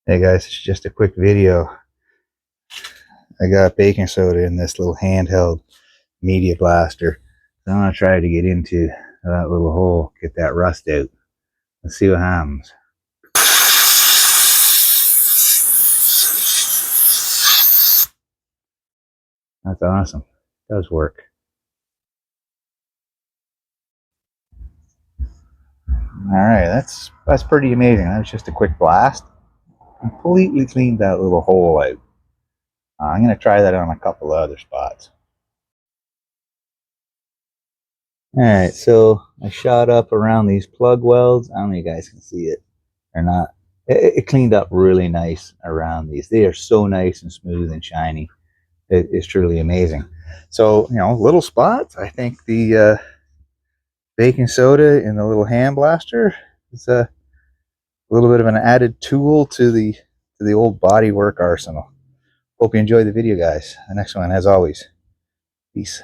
Hey guys, it's just a quick video. I got baking soda in this little handheld media blaster. So I'm gonna try to get into that little hole, get that rust out. Let's see what happens. That's awesome. It does work. Alright, that's pretty amazing. That was just a quick blast. Completely cleaned that little hole out. I'm gonna try that on a couple of other spots. Alright, so I shot up around these plug welds. I don't know if you guys can see it or not. It cleaned up really nice around these. They are so nice and smooth and shiny. It is truly amazing. So, little spots. I think the baking soda in the little hand blaster is a little bit of an added tool to the old bodywork arsenal. Hope you enjoyed the video, guys. The next one, as always, peace.